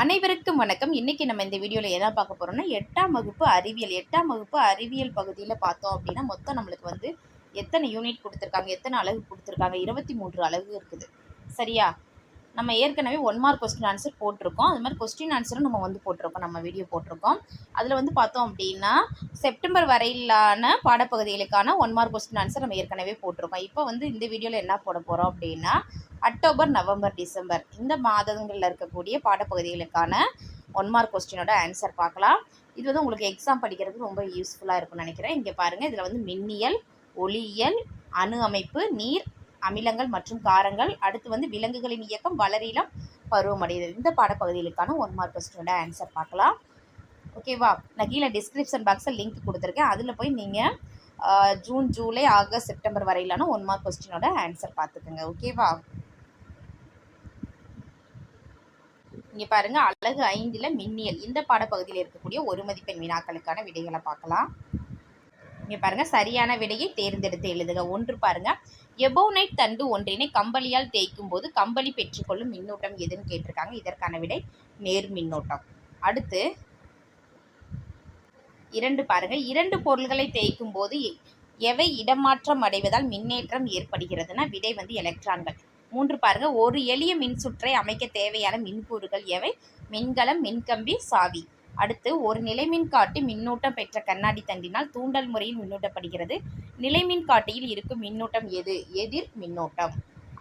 அனைவருக்கும் வணக்கம். இன்னைக்கு நம்ம இந்த வீடியோவில் என்ன பார்க்க போகிறோம்னா, 8ஆம் வகுப்பு அறிவியல் 8ஆம் வகுப்பு அறிவியல் பகுதியில் பார்த்தோம் அப்படின்னா, மொத்தம் நம்மளுக்கு வந்து எத்தனை யூனிட் கொடுத்துருக்காங்க, எத்தனை அலகு கொடுத்துருக்காங்க, 23 அலகு இருக்குது. சரியா? நம்ம ஏற்கனவே 1 மார்க் கொஸ்டின் ஆன்சர் போட்டிருக்கோம். அது மாதிரி கொஸ்டின் ஆன்சரும் நம்ம வந்து போட்டிருக்கோம், நம்ம வீடியோ போட்டிருக்கோம். அதில் வந்து பார்த்தோம் அப்படின்னா, செப்டம்பர் வரையிலான பாடப்பகுதிகளுக்கான 1 மார்க் கொஸ்டின் ஆன்சர் நம்ம ஏற்கனவே போட்டிருக்கோம். இப்போ வந்து இந்த வீடியோவில் என்ன போட போகிறோம் அப்படின்னா, அக்டோபர், நவம்பர், டிசம்பர் இந்த மாதங்களில் இருக்கக்கூடிய பாடப்பகுதிகளுக்கான 1 மார்க் கொஸ்டினோட ஆன்சர் பார்க்கலாம். இது வந்து உங்களுக்கு எக்ஸாம் படிக்கிறதுக்கு ரொம்ப யூஸ்ஃபுல்லாக இருக்கும்னு நினைக்கிறேன். இங்கே பாருங்கள், இதில் வந்து மின்னியல், ஒளியியல், அணு அமைப்பு, நீர், அமிலங்கள் மற்றும் காரங்கள், அடுத்து வந்து விலங்குகளின் இயக்கம், வளரிலம், பருவமடைதல் இந்த பாடப்பகுதிகளுக்கான 1 மார்க் கொஸ்டினோட ஆன்சர் பார்க்கலாம். ஓகேவா? நான் கீழே டிஸ்கிரிப்ஷன் பாக்ஸில் லிங்க் கொடுத்துருக்கேன். அதில் போய் நீங்கள் ஜூன், ஜூலை, ஆகஸ்ட், செப்டம்பர் வரையிலான 1 மார்க் கொஸ்டினோட ஆன்சர் பார்த்துக்குங்க. ஓகேவா? இங்கே பாருங்கள், அலகு 5ல் மின்னியல் இந்த பாடப்பகுதியில் இருக்கக்கூடிய ஒரு மதிப்பெண் வினாக்களுக்கான விடைகளை பார்க்கலாம். இங்கே பாருங்கள், சரியான விடையை தேர்ந்தெடுத்து எழுதுக. 1 பாருங்கள், எபோனைட் தண்டு ஒன்றினை கம்பளியால் தேய்க்கும் போது கம்பளி பெற்றுக்கொள்ளும் மின்னூட்டம் எதுன்னு கேட்டிருக்காங்க. இதற்கான விடை நேர் மின்னோட்டம். அடுத்து 2 பாருங்கள், 2 பொருள்களை தேய்க்கும் போது எவை இடமாற்றம் அடைவதால் மின்னேற்றம் ஏற்படுகிறதுனா விடை வந்து எலக்ட்ரான்கள். 3 பாருங்கள், ஒரு எளிய மின்சுற்றை அமைக்க தேவையான மின்கூறுகள் எவை? மின்கலம், மின்கம்பி, சாவி. அடுத்து, ஒரு நிலைமின் காட்டி மின்னூட்டம் பெற்ற கண்ணாடி தண்டினால் தூண்டல் முறையில் மின்னூட்டப்படுகிறது. நிலைமின் காட்டியில் இருக்கும் மின்னூட்டம் எது? எதிர் மின்னோட்டம்.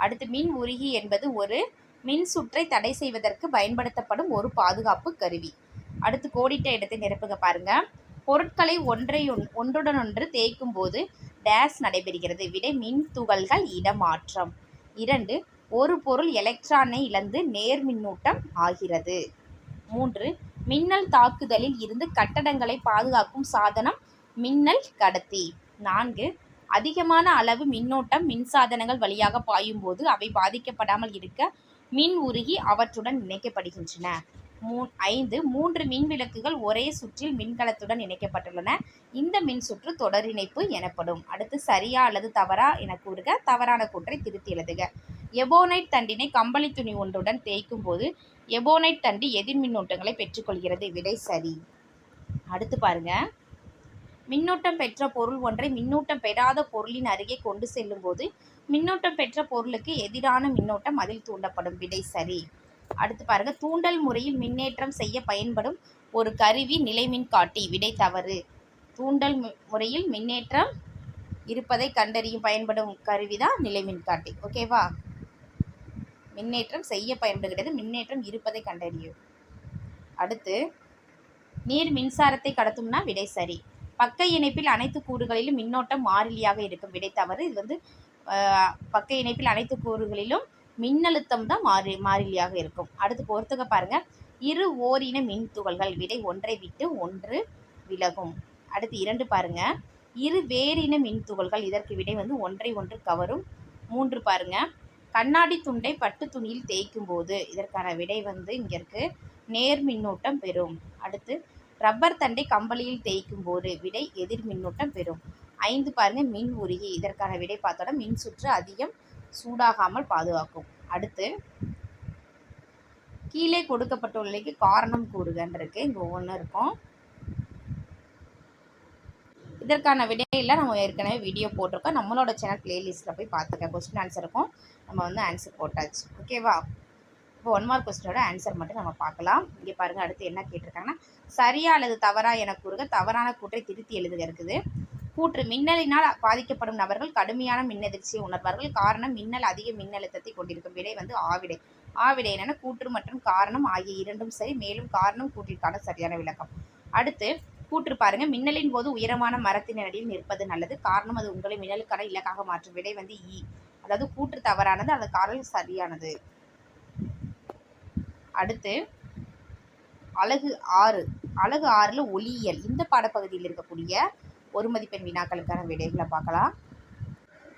அடுத்து, மின் உருகி என்பது ஒரு மின் சுற்றை தடை செய்வதற்கு பயன்படுத்தப்படும் ஒரு பாதுகாப்பு கருவி. அடுத்து, கோடிட்ட இடத்தை நிரப்புக. பாருங்க, பொருட்களை ஒன்றுடன் ஒன்று தேய்க்கும் போது டேஸ் நடைபெறுகிறது. விடை மின் துகள்கள் இடமாற்றம். 2, ஒரு பொருள் எலக்ட்ரானை இழந்து நேர் மின்னூட்டம் ஆகிறது. 3, மின்னல் தாக்குதலில் இருந்து கட்டடங்களை பாதுகாக்கும் சாதனம் மின்னல் கடத்தி. 4, அதிகமான அளவு மின்னோட்டம் மின்சாதனங்கள் வழியாக பாயும் போது அவை பாதிக்கப்படாமல் இருக்க மின் உருகி அவற்றுடன் இணைக்கப்படுகின்றன. 5, 3 மின் விளக்குகள் ஒரே சுற்றில் மின்கலத்துடன் இணைக்கப்பட்டுள்ளன. இந்த மின் சுற்று தொடர் இணைப்பு எனப்படும். அடுத்து, சரியா அல்லது தவறா என கூறுக. தவறான கூற்றை திருத்தி எழுதுக. எபோனைட் தண்டினை கம்பளி துணி ஒன்றுடன் தேய்க்கும் போது எபோனைட் தண்டு எதிர் மின்னூட்டங்களை பெற்றுக்கொள்கிறது. விடை சரி. அடுத்து பாருங்க, மின்னூட்டம் பெற்ற பொருள் ஒன்றை மின்னூட்டம் பெறாத பொருளின் அருகே கொண்டு செல்லும் போது மின்னூட்டம் பெற்ற பொருளுக்கு எதிரான மின்னோட்டம் அதில் தூண்டப்படும். விடை சரி. அடுத்து பாருங்க, தூண்டல் முறையில் மின்னேற்றம் செய்ய பயன்படும் ஒரு கருவி நிலைமின் காட்டி. விடை தவறு. தூண்டல் முறையில் மின்னேற்றம் இருப்பதை கண்டறியும் பயன்படும் கருவிதான் நிலைமின் காட்டி. ஓகேவா? மின்னேற்றம் செய்ய பயன்படுகிறது, மின்னேற்றம் இருப்பதை கண்டறியும். அடுத்து, நீர் மின்சாரத்தை கடத்தும்னா விடை சரி. பக்க இணைப்பில் அனைத்து கூறுகளிலும் மின்னோட்டம் மாறிலியாக இருக்கும். விடை தவறு. இது வந்து பக்க இணைப்பில் அனைத்து கூறுகளிலும் மின்னழுத்தம் தான் மாறிலியாக இருக்கும். அடுத்து பொறுத்துக்க பாருங்க, இரு ஓரின மின் துகள்கள். விடை ஒன்றை விட்டு ஒன்று விலகும். அடுத்து 2 பாருங்க, இரு வேறின மின் துகள்கள். இதற்கு விடை வந்து ஒன்றை ஒன்று கவரும். 3 பாருங்க, கண்ணாடி துண்டை பட்டு துணியில் தேய்க்கும் போது. இதற்கான விடை வந்து இங்கே இருக்கு, நேர் மின்னூட்டம் பெறும். அடுத்து, ரப்பர் தண்டை கம்பளியில் தேய்க்கும் போது. விடை எதிர் மின்னூட்டம் பெறும். 5 பாருங்க, மின் உருகி. இதற்கான விடை பார்த்தோன்னா மின் சுற்று அதிகம் சூடாகாமல் பாதுகாக்கும். அடுத்து, கீழே கொடுக்கப்பட்டுள்ளதுக்கு காரணம் கூறுகன்னு இருக்கு. இங்கே ஒவ்வொன்றும் இருக்கும். இதற்கான விடையில் நம்ம ஏற்கனவே வீடியோ போட்டிருக்கோம். நம்மளோட சேனல் பிளேலிஸ்ட்டில் போய் பார்த்துக்க. கொஸ்டின் ஆன்சருக்கும் நம்ம வந்து ஆன்சர் போட்டாச்சு. ஓகேவா? இப்போ 1 மார்க் கொஸ்டினோட ஆன்சர் மட்டும் நம்ம பார்க்கலாம். இங்கே பாருங்கள், அடுத்து என்ன கேட்டிருக்காங்கன்னா, சரியா அல்லது தவறா என கூறுக. தவறான கூற்றை திருத்தி எழுதுக இருக்குது. கூற்று, மின்னலினால் பாதிக்கப்படும் நபர்கள் கடுமையான மின்னெதிர்ச்சியை உணர்வார்கள். காரணம், மின்னல் அதிக மின்னழுத்தத்தை கொண்டிருக்கும். விடை வந்து ஆவிடை. ஆவிடை என்னென்னா கூற்று மற்றும் காரணம் ஆகிய இரண்டும் சரி. மேலும் காரணம் கூற்றிற்கான சரியான விளக்கம். அடுத்து, கூற்று பாருங்க, மின்னலின் போது உயரமான மரத்தின் அடியில் நிற்பது நல்லது. காரணம், அது உங்களை மின்னலுக்கான இலக்காக மாற்றும். விடை வந்து இ. அதாவது கூற்று தவறானது, அது காரணம் சரியானது. அடுத்து, அலகு 6. அலகு 6ல் ஒளியியல் இந்த பாடப்பகுதியில் இருக்கக்கூடிய ஒரு மதிப்பெண் வினாக்களுக்கான விடைகளை பார்க்கலாம்.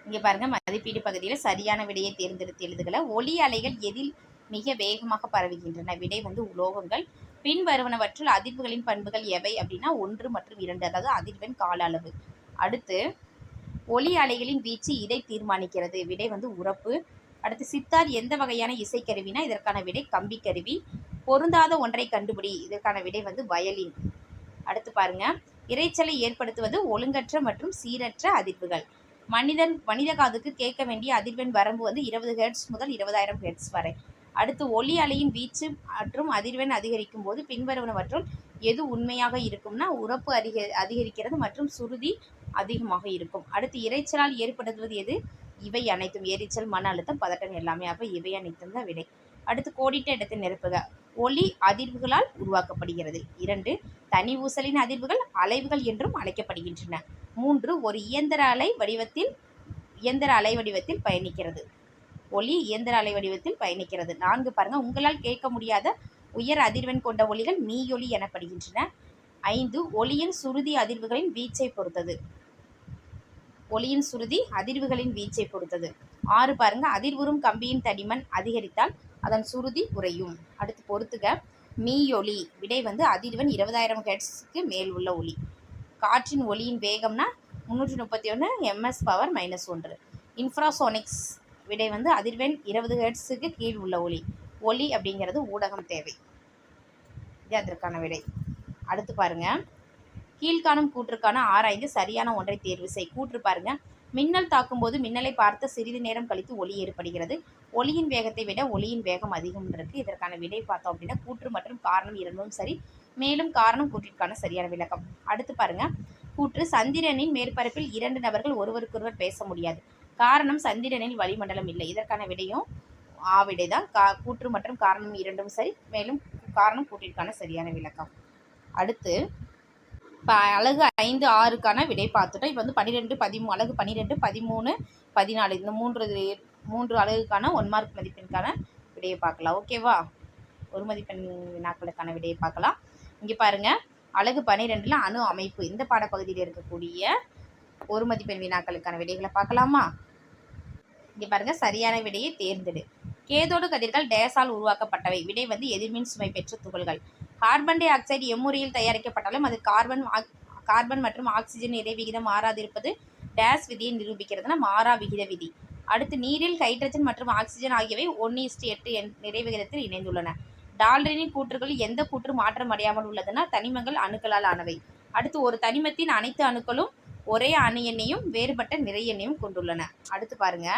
இங்கே பாருங்கள், மதிப்பீடு பகுதியில் சரியான விடையை தேர்ந்தெடுத்து எழுதுகளை. ஒளி அலைகள் எதில் மிக வேகமாக பரவுகின்றன. விடை வந்து உலோகங்கள். பின் வருவனவற்றுள் அதிர்வுகளின் பண்புகள் எவை அப்படின்னா 1 மற்றும் 2, அதாவது அதிர்வெண், கால அளவு. அடுத்து, ஒளி அலைகளின் வீச்சு இதை தீர்மானிக்கிறது. விடை வந்து உரப்பு. அடுத்து, சித்தார் எந்த வகையான இசைக்கருவினா இதற்கான விடை கம்பி கருவி. பொருந்தாத ஒன்றை கண்டுபிடி. இதற்கான விடை வந்து வயலின். அடுத்து பாருங்க, இரைச்சலை ஏற்படுத்துவது ஒழுங்கற்ற மற்றும் சீரற்ற அதிர்வுகள். மனித காதுக்கு கேட்க வேண்டிய அதிர்வெண் வரம்பு வந்து 20 ஹெர்ட்ஸ் முதல் 20,000 ஹெர்ட்ஸ் வரை. அடுத்து ஒலி அலையின் வீச்சு மற்றும் அதிர்வெண் அதிகரிக்கும் போது பின்வருவனவற்றுள் எது உண்மையாக இருக்கும்னா உரப்பு அதிகரிக்கிறது மற்றும் சுருதி அதிகமாக இருக்கும். அடுத்து இரைச்சலால் ஏற்படுத்துவது எது? இவை அனைத்தும். எரிச்சல், மன அழுத்தம், பதட்டம் எல்லாமே. அப்போ இவை அனைத்தும் தான் விடை. அடுத்து கோடிட்ட இடத்தை நிரப்புக. ஒலி அதிர்வுகளால் உருவாக்கப்படுகிறது. 2 தனி ஊசலின் அதிர்வுகள் அலைவுகள் என்றும் அழைக்கப்படுகின்றன. 3 ஒரு இயந்திர அலை வடிவத்தில் பயணிக்கிறது. ஒலி இயந்திர அலை வடிவத்தில் பயணிக்கிறது. 4 பாருங்க, உங்களால் கேட்க முடியாத உயர் அதிர்வெண் கொண்ட ஒலிகள் மீயொலி எனப்படுகின்றன. 5 ஒலியின் சுருதி அதிர்வுகளின் வீச்சை பொறுத்தது. 6 பாருங்க, அதிர்வுறும் கம்பியின் தடிமன் அதிகரித்தால் அதன் சுருதி குறையும். அடுத்து பொறுத்துக. மீயொலி விடை வந்து அதிர்வெண் 20,000 ஹெர்ட்ஸுக்கு மேல் உள்ள ஒலி. காற்றின் ஒலியின் வேகம்னா 331 ms/-1. இன்ஃப்ராசோனிக்ஸ் விடை வந்து அதிர்வெண் 20 ஹெர்ட்ஸுக்கு கீழ் உள்ள ஒலி. ஒலி அப்படிங்கிறது ஊடகம் தேவை. இது அதற்கான விடை. அடுத்து பாருங்க, கீழ்காணும் கூற்றுக்கான ஆராய்ந்து சரியான ஒன்றை தேர்வு செய். கூற்று பாருங்க, மின்னல் தாக்கும் போது மின்னலை பார்த்த சிறிது நேரம் கழித்து ஒலி ஏற்படுகிறது. ஒலியின் வேகத்தை விட ஒலியின் வேகம் அதிகம் இருக்கு. இதற்கான விடை பார்த்தோம் அப்படின்னா கூற்று மற்றும் காரணம் இரண்டும் சரி. மேலும் காரணம் கூற்றிற்கான சரியான விளக்கம். அடுத்து பாருங்க, கூற்று சந்திரனின் மேற்பரப்பில் 2 நபர்கள் ஒருவருக்கொருவர் பேச முடியாது. காரணம் சந்திரனில் வளிமண்டலம் இல்லை. இதற்கான விடையும் விடைதான். கூற்று மற்றும் காரணம் இரண்டும் சரி. மேலும் காரணம் கூற்றிற்கான சரியான விளக்கம். அடுத்து இப்போ அழகு 5, 6க்கான விடை பார்த்துட்டோம். இப்போ வந்து 12, 13 அழகு 12, 13, 14 இந்த மூன்று அழகுக்கான 1 மார்க் மதிப்பெண்கான விடையை பார்க்கலாம். ஓகேவா? 1 மதிப்பெண் வினாக்களுக்கான விடையை பார்க்கலாம். இங்கே பாருங்கள், அழகு 12ல் அணு அமைப்பு இந்த பாடப்பகுதியில் இருக்கக்கூடிய 1 மதிப்பெண் வினாக்களுக்கான விடைகளை பார்க்கலாமா? இங்கே பாருங்கள், சரியான விடையை தேர்ந்தெடு. கேதோடு கதிர்கள் டேஸால் உருவாக்கப்பட்டவை. விடை வந்து எதிர்மின் சுமை பெற்ற துகள்கள். கார்பன் டை ஆக்சைடு எம்முறையில் தயாரிக்கப்பட்டாலும் அது கார்பன் மற்றும் ஆக்சிஜன் இடைவிகிதம் மாறாதிருப்பது டேஸ் விதியை நிரூபிக்கிறதுனா மாறா விகித விதி. அடுத்து நீரில் ஹைட்ரஜன் மற்றும் ஆக்சிஜன் ஆகியவை 1:8 நிறைவிகிதத்தில் இணைந்துள்ளன. டால்டனின் கூற்றுகளில் எந்த கூற்று மாற்றம் அடையாமல் உள்ளதுன்னா தனிமங்கள் அணுக்களால் ஆனவை. அடுத்து ஒரு தனிமத்தின் அனைத்து அணுக்களும் ஒரே அணு எண்ணையும் வேறுபட்ட நிறை எண்ணையும் கொண்டுள்ளன. அடுத்து பாருங்க,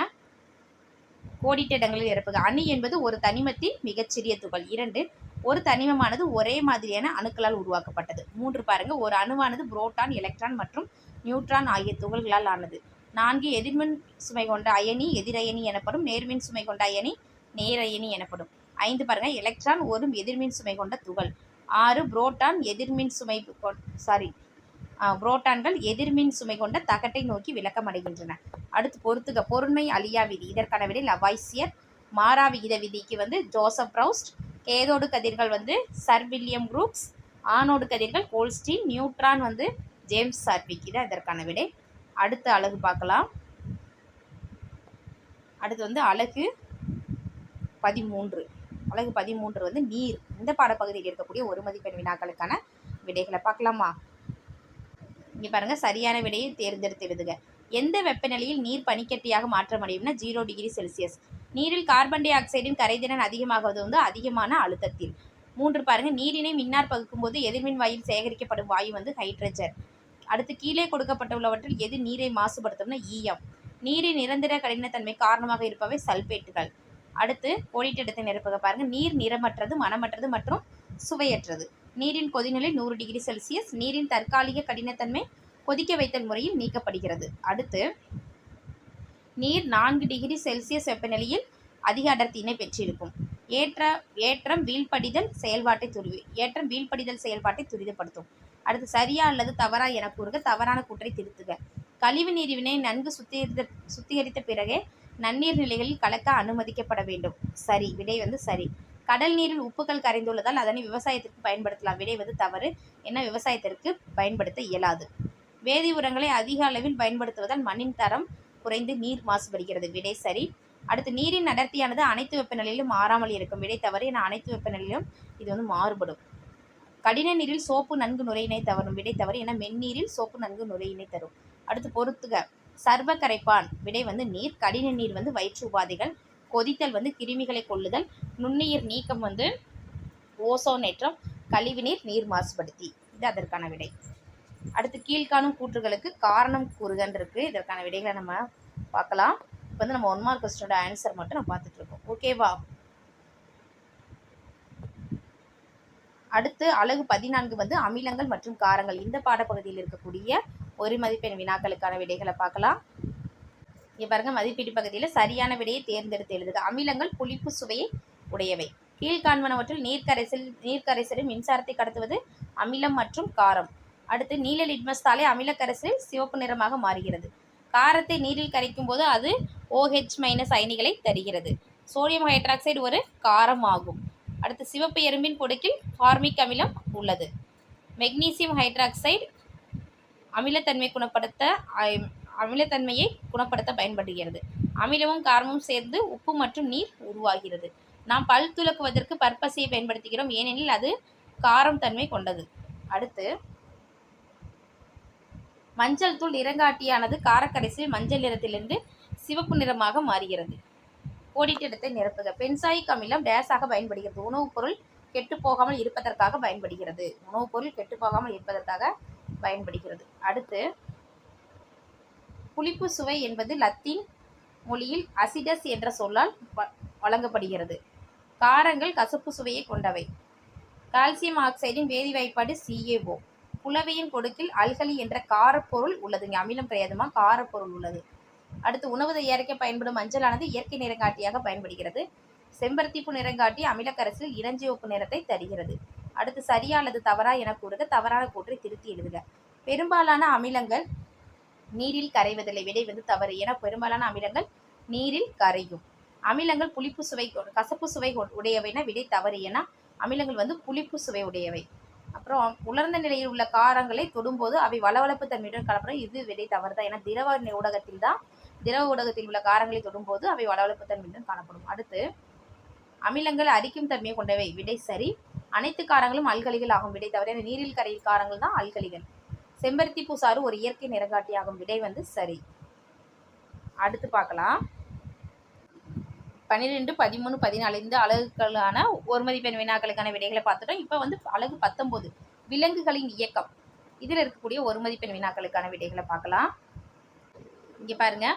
கோடிட்ட இடங்களில் நிரப்புக. அணு என்பது ஒரு தனிமத்தின் மிகச்சிறிய துகள். 2 ஒரு தனிமமானது ஒரே மாதிரியான அணுக்களால் உருவாக்கப்பட்டது. 3 பாருங்க, ஒரு அணுவானது புரோட்டான், எலக்ட்ரான் மற்றும் நியூட்ரான் ஆகிய துகள்களால் ஆனது. 4 எதிர்மின் சுமை கொண்ட அயனி எதிரயனி எனப்படும். நேர்மின் சுமை கொண்ட அயனி நேரயனி எனப்படும். 5 பாருங்க, எலக்ட்ரான் ஒரு எதிர்மின் சுமை கொண்ட துகள். 6 புரோட்டான்கள் எதிர்மின் சுமை கொண்ட தகட்டை நோக்கி விலக்கம் அடைகின்றன. அடுத்து பொறுத்துக. பொருண்மை அழியா விதி. இதற்கான விடை லவாய்சியர். மாறா விகித விதிக்கு வந்து ஜோசப் ப்ரௌஸ்ட். கேதோடு கதிர்கள் வந்து சர் வில்லியம் குரூக்ஸ். ஆனோடு கதிர்கள் கோல்ஸ்டீன். நியூட்ரான் வந்து ஜேம்ஸ் சாட்விக். இதான் இதற்கான விடை. அடுத்த அலகு பார்க்கலாம். அடுத்து வந்து அலகு 13. அலகு 13 வந்து நீர். இந்த பாடப்பகுதியில் இருக்கக்கூடிய 1 மதிப்பெண் வினாக்களுக்கான விடைகளை பார்க்கலாமா? இங்கே பாருங்கள், சரியான விடையை தேர்ந்தெடுத்து எழுதுக. எந்த வெப்பநிலையில் நீர் பனிக்கட்டியாக மாற்றமடையும்னா 0 டிகிரி செல்சியஸ். நீரில் கார்பன் டை ஆக்சைடின் கரைதிறன் அதிகமாகுவது வந்து அதிகமான அழுத்தத்தில். 3 பாருங்கள், நீரினை மின்னார் பகுக்கும் போது எதிர்மின் வாயில் சேகரிக்கப்படும் வாயு வந்து ஹைட்ரஜன். அடுத்து கீழே கொடுக்கப்பட்டுள்ளவற்றில் எது நீரை மாசுபடுத்தும்னா ஈயம். நீரின் நிரந்தர கடினத்தன்மை காரணமாக இருப்பவை சல்பேட்டுகள். அடுத்து கோடிட்ட இடத்தை நிரப்புக. பாருங்கள், நீர் நிறமற்றது, மனமற்றது மற்றும் சுவையற்றது. நீரின் கொதிநிலை 100 டிகிரி செல்சியஸ். நீரின் தற்காலிக கடினத்தன்மை கொதிக்க வைத்தல் முறையில் நீக்கப்படுகிறது. அடுத்து நீர் 4 டிகிரி செல்சியஸ் வெப்பநிலையில் அதிக அடர்த்தியினை பெற்றிருக்கும். ஏற்றம் வீழ்படிதல் செயல்பாட்டை துரிதப்படுத்தும். அடுத்து சரியா அல்லது தவறா என கூறுக. தவறான கூற்றை திருத்துக. கழிவு நீரினை நன்கு சுத்திகரித்த பிறகே நன்னீர் நிலைகளில் கலக்க அனுமதிக்கப்பட வேண்டும். சரி. விடை வந்து சரி. கடல் நீரில் உப்புக்கள் கரைந்துள்ளதால் அதனை விவசாயத்திற்கு பயன்படுத்தலாம். விடை வந்து தவறு. ஏன்னா விவசாயத்திற்கு பயன்படுத்த இயலாது. வேதி உரங்களை அதிக அளவில் பயன்படுத்துவதால் மண்ணின் தரம் குறைந்து நீர் மாசுபடுகிறது. விடை சரி. அடுத்து நீரின் அடர்த்தியானது அனைத்து வெப்பநிலையிலும் மாறாமல் இருக்கும். விடை தவறு. ஏன்னா அனைத்து வெப்பநிலையிலும் இது வந்து மாறுபடும். கடின நீரில் சோப்பு நன்கு நுரையினை தவறும். விடை தவறு. ஏன்னா மென்னீரில் சோப்பு நன்கு நுரையினை தரும். அடுத்து பொறுத்துக. சர்வ கரைப்பான். விடை வந்து நீர். கடின நீர் வந்து வயிற்று உபாதைகள். கொதித்தல் வந்து கிருமிகளை கொள்ளுதல். நுண்ணுயிர் நீக்கம் வந்து ஓசோனேற்றம், கழிவுநீர், நீர் மாசுபடுத்தி. இது அதற்கான விடை. அடுத்து கீழ்காணும் கூற்றுகளுக்கு காரணம் கூறுகன்னு இருக்கு. இதற்கான விடைகளை நம்ம பார்க்கலாம். இப்போ வந்து நம்ம 1 மார்க் கொஸ்டினோட ஆன்சர் மட்டும் நம்ம பார்த்துட்டு இருக்கோம். ஓகேவா? அடுத்து அலகு 14 வந்து அமிலங்கள் மற்றும் காரங்கள். இந்த பாடப்பகுதியில் இருக்கக்கூடிய ஒரு மதிப்பெண் வினாக்களுக்கான விடைகளை பார்க்கலாம். இங்கே பாருங்க, மதிப்பீட்டு பகுதியில் சரியான விடையை தேர்ந்தெடுத்து எழுதுக. அமிலங்கள் புளிப்பு சுவையை உடையவை. கீழ்காண்பனவற்றில் நீர்க்கரைசலில் மின்சாரத்தை கடத்துவது அமிலம் மற்றும் காரம். அடுத்து நீல லிட்மஸ் தாளை அமில கரைசலில் சிவப்பு நிறமாக மாறுகிறது. காரத்தை நீரில் கரைக்கும் போது அது OH- அயனிகளை தருகிறது. சோடியம் ஹைட்ராக்சைடு ஒரு காரம் ஆகும். அடுத்து சிவப்பு எறும்பின் கொடுக்கில் ஃபார்மிக் அமிலம் உள்ளது. மெக்னீசியம் ஹைட்ராக்சைடு அமிலத்தன்மையை குணப்படுத்த பயன்படுகிறது. அமிலமும் காரமும் சேர்ந்து உப்பு மற்றும் நீர் உருவாகிறது. நாம் பல் துலக்குவதற்கு பற்பசையை பயன்படுத்துகிறோம், ஏனெனில் அது காரம் தன்மை கொண்டது. அடுத்து மஞ்சள் தூள் நிறங்காட்டியானது காரக்கரைசலில் மஞ்சள் நிறத்திலிருந்து சிவப்பு நிறமாக மாறுகிறது. கோடிட்டிடத்தை நிரப்புக. பென்சாயிக் அமிலம் டேஸாக பயன்படுகிறது. உணவுப் பொருள் கெட்டுப்போகாமல் இருப்பதற்காக பயன்படுகிறது. அடுத்து புளிப்பு சுவை என்பது லத்தீன் மொழியில் அசிடஸ் என்ற சொல்லால் வழங்கப்படுகிறது. காரங்கள் கசப்பு சுவையை கொண்டவை. கால்சியம் ஆக்சைடின் வேதி வாய்ப்பாடு CaO. புலவையின் கொடுக்கில் அல்கலி என்ற காரப்பொருள் உள்ளது. இங்கே அமிலம் கிடையாதுமா, காரப்பொருள் உள்ளது. அடுத்து உணவு தயாரிக்க பயன்படும் மஞ்சளானது இயற்கை நிறங்காட்டியாக பயன்படுகிறது. செம்பருத்திப்பூ நிறங்காட்டி அமிலக்கரைசலில் இளஞ்சிவப்பு நிறத்தை தருகிறது. அடுத்து சரியா அல்லது தவறா என கூறுக. தவறான கூற்றை திருத்தி எழுதுக. பெரும்பாலான அமிலங்கள் நீரில் கரைவதில்லை. விடை வந்து தவறு. என பெரும்பாலான அமிலங்கள் நீரில் கரையும். அமிலங்கள் புளிப்பு சுவை கசப்பு சுவை உடையவைனா விடை தவறு. என அமிலங்கள் வந்து புளிப்பு சுவை உடையவை. அப்புறம் உலர்ந்த நிலையில் உள்ள காரங்களை தொடும்போது அவை வளவளப்பு தன்மையுடன் காணப்படும். இது விடை தவறு தான். ஏன்னா திரவ ஊடகத்தில் உள்ள காரங்களை தொடும்போது அவை வளவளப்பு தன்மையுடன் காணப்படும். அடுத்து அமிலங்கள் அரிக்கும் தன்மையை கொண்டவை. விடை சரி. அனைத்து காரங்களும் அல்கலிகள் ஆகும். விடை தவறு. ஏன்னா நீரில் கரையில் காரங்கள் தான் அல்கலிகள். செம்பருத்தி பூசாறு ஒரு இயற்கை நிறங்காட்டி ஆகும். விடை வந்து சரி. அடுத்து பார்க்கலாம். 12, 13, 14 இந்த அலகுகளான ஒரு மதிப்பெண் வினாக்களுக்கான விடைகளை பார்த்துட்டோம். இப்போ வந்து அலகு 19 விலங்குகளின் இயக்கம். இதில் இருக்கக்கூடிய ஒரு மதிப்பெண் வினாக்களுக்கான விடைகளை பார்க்கலாம். இங்கே பாருங்க,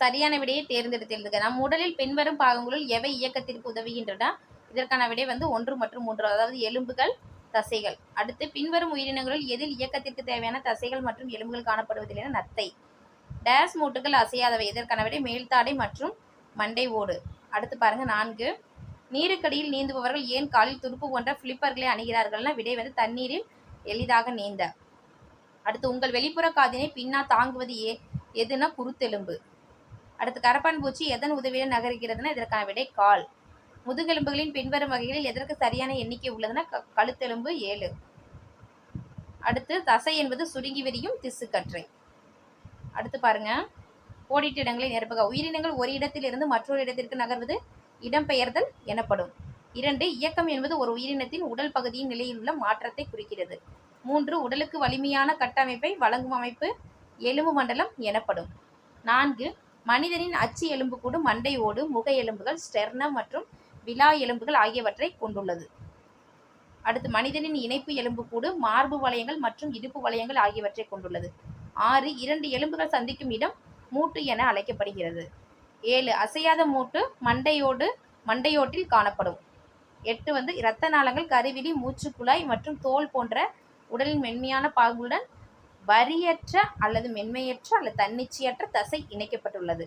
சரியான விடையை தேர்ந்தெடுத்து எழுதுக. நம் உடலில் பின்வரும் பாகங்களுள் எவை இயக்கத்திற்கு உதவுகின்றன? இதற்கான விடை வந்து 1 மற்றும் 3, அதாவது எலும்புகள், தசைகள். அடுத்து பின்வரும் உயிரினங்களில் எதில் இயக்கத்திற்கு தேவையான தசைகள் மற்றும் எலும்புகள் காணப்படுவதில்லை? நத்தை. டேஸ் மூட்டுகள் அசையாதவை. இதற்கான விடை மேல்தாடை மற்றும் மண்டை ஓடு. அடுத்து பாருங்க 4, நீருக்கடியில் நீந்துபவர்கள் ஏன் காலில் துடுப்பு போன்ற பிளிப்பர்களை அணிகிறார்கள்னா விடை வந்து தண்ணீரில் எளிதாக நீந்த. அடுத்து உங்கள் வெளிப்புற காதினை பின்னா தாங்குவது எதுனா குருத்தெலும்பு. அடுத்து கரப்பான் பூச்சி எதன் உதவியுடன் நகர்கிறதுனா இதற்கான விடை கால். முதுகெலும்புகளின் பின்வரும் வகைகளில் எதற்கு சரியான எண்ணிக்கை உள்ளதுன்னா கழுத்தெலும்பு 7. அடுத்து தசை என்பது சுருங்கி விரியும் திசுக்கற்றை. அடுத்து பாருங்க, கோடிட்ட இடங்களை நிரப்புக. உயிரினங்கள் ஒரு இடத்திலிருந்து மற்றொரு இடத்திற்கு நகர்வது இடம்பெயர்தல் எனப்படும். 2, இயக்கம் என்பது ஒரு உயிரினத்தின் உடல் பகுதியின் நிலையில் உள்ள மாற்றத்தை குறிக்கிறது. 3, உடலுக்கு வலிமையான கட்டமைப்பை வழங்கும் அமைப்பு எலும்பு மண்டலம் எனப்படும். 4, மனிதனின் அச்சு எலும்புக்கூடு மண்டை ஓடு, முக எலும்புகள், ஸ்டெர்னம் மற்றும் விலா எலும்புகள் ஆகியவற்றை கொண்டுள்ளது. அடுத்து மனிதனின் இணைப்பு எலும்புக்கூடு மார்பு வளையங்கள் மற்றும் இடுப்பு வளையங்கள் ஆகியவற்றை கொண்டுள்ளது. 6, 2 எலும்புகள் சந்திக்கும் இடம் மூட்டு என அழைக்கப்படுகிறது. 7, அசையாத மூட்டு மண்டையோட்டில் காணப்படும். 8 வந்து இரத்த நாளங்கள், கருவிழி, மூச்சுக்குழாய் மற்றும் தோல் போன்ற உடலின் மென்மையான பாகுகளுடன் வரியற்ற அல்லது மென்மையற்ற அல்லது தன்னிச்சையற்ற தசை இணைக்கப்பட்டுள்ளது.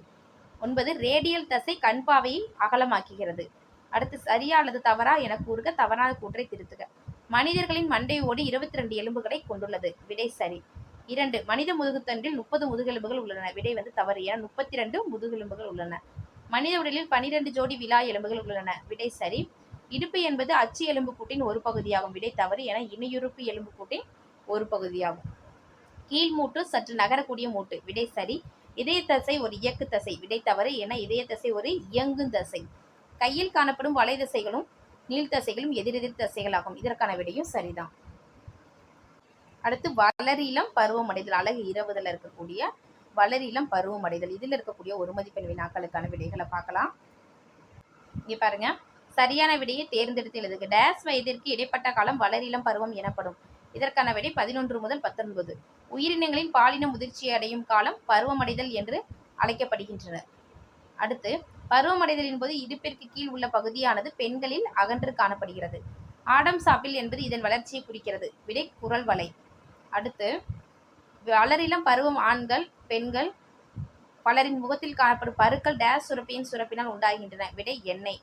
9, ரேடியல் தசை கண்பாவையை அகலமாக்குகிறது. அடுத்து சரியா அல்லது தவறா என கூறுக. தவறான கூற்றை திருத்துக. மனிதர்களின் மண்டை ஓடு 22 எலும்புகளை கொண்டுள்ளது. விடை சரி. 2, மனித முதுகுத்தண்டில் 30 முதுகெலும்புகள் உள்ளன. விடை வந்து தவறு. ஏன்னா 32 முதுகெலும்புகள் உள்ளன. மனித உடலில் 12 ஜோடி விலா எலும்புகள் உள்ளன. விடை சரி. இடுப்பு என்பது அச்சு எலும்புக்கூட்டின் ஒரு பகுதியாகும். விடை தவறு. என இணையுறுப்பு எலும்புக்கூட்டின் ஒரு பகுதியாகும். கீழ் மூட்டு சற்று நகரக்கூடிய மூட்டு. விடை சரி. இதய தசை ஒரு இயக்கு தசை. விடை தவறு. என இதய தசை ஒரு இயங்கும் தசை. கையில் காணப்படும் வலை தசைகளும் நீள் தசைகளும் எதிரெதிர் தசைகளாகும். இதற்கான விடையும் சரிதான். அடுத்து வளரிளம் பருவமடைதல். அலகு 20 இருக்கக்கூடிய வளரிளம் பருவமடைதல். இதில் இருக்கக்கூடிய ஒரு மதிப்பெண் வினாக்களுக்கான விடைகளை பார்க்கலாம். இங்கே பாருங்க, சரியான விடையை தேர்ந்தெடுத்து எழுதுக. டேஸ் வயதிற்கு இடைப்பட்ட காலம் வளரிளம் பருவம் எனப்படும். இதற்கான விடை 11 முதல் 19. உயிரினங்களின் பாலின முதிர்ச்சி அடையும் காலம் பருவமடைதல் என்று அழைக்கப்படுகின்றன. அடுத்து, பருவமடைதலின் போது இடுப்பிற்கு கீழ் உள்ள பகுதியானது பெண்களில் அகன்று காணப்படுகிறது. ஆடம்ஸ் ஆப்பிள் என்பது இதன் வளர்ச்சியை குறிக்கிறது. விடை குரல் வலை. அடுத்து, வளரிளம் பருவம் ஆண்கள் பெண்கள் பலரின் முகத்தில் காணப்படும் பருக்கள் டேஸ் சுரப்பியின் சுரப்பினால் உண்டாகின்றன. விடை எண்ணெய்.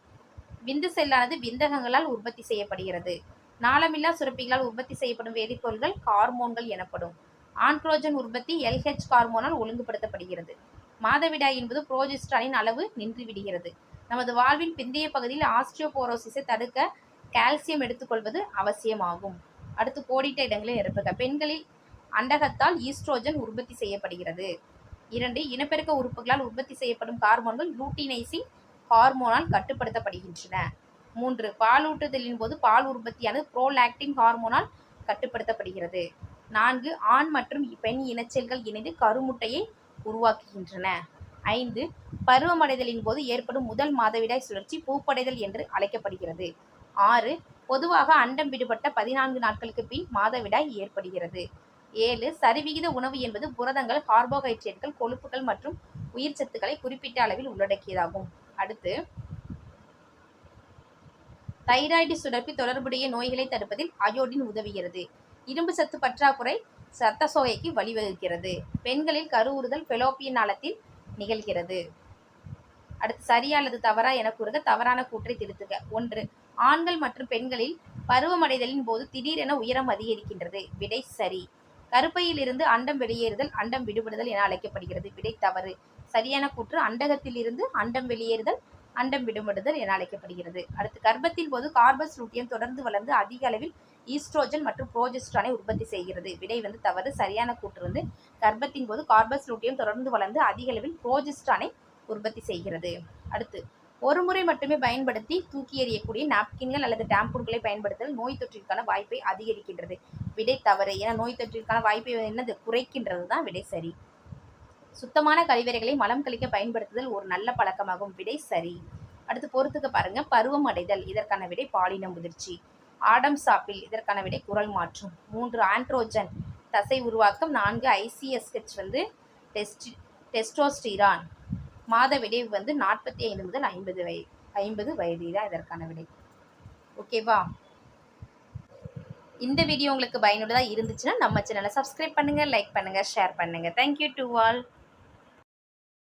விந்து செல்லானது விந்தகங்களால் உற்பத்தி செய்யப்படுகிறது. நாளமில்லா சுரப்பிகளால் உற்பத்தி செய்யப்படும் வேதிப்பொருட்கள் ஹார்மோன்கள் எனப்படும். ஆண்ட்ரோஜன் உற்பத்தி LH ஹார்மோனால் ஒழுங்குபடுத்தப்படுகிறது. மாதவிடாய் என்பது புரோஜெஸ்டரானின் அளவு நின்றுவிடுகிறது. நமது வாழ்வின் பிந்தைய பகுதியில் ஆஸ்டியோபோரோசிஸை தடுக்க கால்சியம் எடுத்துக்கொள்வது அவசியமாகும். அடுத்து, கோடிட்ட இடங்களில் நிரப்புக. பெண்களில் அண்டகத்தால் ஈஸ்ட்ரோஜன் உற்பத்தி செய்யப்படுகிறது. 2. இனப்பெருக்க உறுப்புகளால் உற்பத்தி செய்யப்படும் ஹார்மோன்கள் லூட்டினைசிங் ஹார்மோனால் கட்டுப்படுத்தப்படுகின்றன. 3. பாலூட்டுதலின் போது பால் உற்பத்தியானது புரோலாக்டின் ஹார்மோனால் கட்டுப்படுத்தப்படுகிறது. 4. ஆண் மற்றும் பெண் இனச்செல்கள் இணைந்து கருமுட்டையை உருவாக்குகின்றன. 5. பருவமடைதலின் போது ஏற்படும் முதல் மாதவிடாய் சுழற்சி பூப்படைதல் என்று அழைக்கப்படுகிறது. 6. பொதுவாக அண்டம் விடுபட்ட 14 நாட்களுக்கு பின் மாதவிடாய் ஏற்படுகிறது. 7. சரிவிகித உணவு என்பது புரதங்கள், கார்போஹைட்ரேட்டுகள், கொழுப்புகள் மற்றும் உயிர் சத்துக்களை குறிப்பிட்ட அளவில் உள்ளடக்கியதாகும். அடுத்து, தைராய்டு சுரப்பி தொடர்புடைய நோய்களை தடுப்பதில் அயோடின் உதவுகிறது. இரும்பு சத்து பற்றாக்குறை இரத்த சோகைக்கு வழிவகுக்கிறது. பெண்களில் கருவுறுதல் ஃபெலோப்பியன் நாளத்தில் நிகழ்கிறது. அடுத்து, சரியா அல்லது தவறா என கூறுக. தவறான கூற்றை திருத்துக. 1. ஆண்கள் மற்றும் பெண்களில் பருவமடைதலின் போது திடீரென உயரம் அதிகரிக்கின்றது. விடை சரி. கருப்பையில் இருந்து அண்டம் வெளியேறுதல் அண்டம் விடுபடுதல் என அழைக்கப்படுகிறது. விடை தவறு. சரியான கூற்று அண்டகத்தில் இருந்து அண்டம் வெளியேறுதல் அண்டம் விடுபடுதல் என அழைக்கப்படுகிறது. அடுத்து, கர்ப்பத்தின் போது கார்பஸ் லூட்டியம் தொடர்ந்து வளர்ந்து அதிக அளவில் ஈஸ்ட்ரோஜன் மற்றும் புரோஜெஸ்டரானை உற்பத்தி செய்கிறது. விடை தவறு. சரியான கூற்று கர்ப்பத்தின் போது கார்பஸ் லூட்டியம் தொடர்ந்து வளர்ந்து அதிக அளவில் புரோஜெஸ்டரானை உற்பத்தி செய்கிறது. அடுத்து, ஒரு முறை மட்டுமே பயன்படுத்தி தூக்கி எறியக்கூடிய நாப்கின்கள் அல்லது டாம்பூன்களை பயன்படுத்தல் நோய் தொற்றிற்கான வாய்ப்பை அதிகரிக்கின்றது. விடை தவறு. ஏன்னா நோய் தொற்றிற்கான வாய்ப்பை குறைக்கின்றது தான் விடை சரி. சுத்தமான கழிவறைகளை மலம் கழிக்க பயன்படுத்துதல் ஒரு நல்ல பழக்கமாகும். விடை சரி. அடுத்து, பொறுத்துக்க பாருங்க. பருவம் அடைதல் இதற்கான விடை பாலின முதிர்ச்சி. ஆடம்ஸ் ஆப்பிள் இதற்கான விடை குரல் மாற்றம். 3. ஆண்ட்ரோஜன் தசை உருவாக்கம். 4. ICSH testosterone. மாத விடை 45 முதல் 50 வயது தான் இதற்கான விடை. ஓகேவா? இந்த வீடியோ உங்களுக்கு பயனுள்ளதாக இருந்துச்சுன்னா நம்ம சேனலை சப்ஸ்கிரைப் பண்ணுங்கள், லைக் பண்ணுங்கள், ஷேர் பண்ணுங்கள். Thank you to all.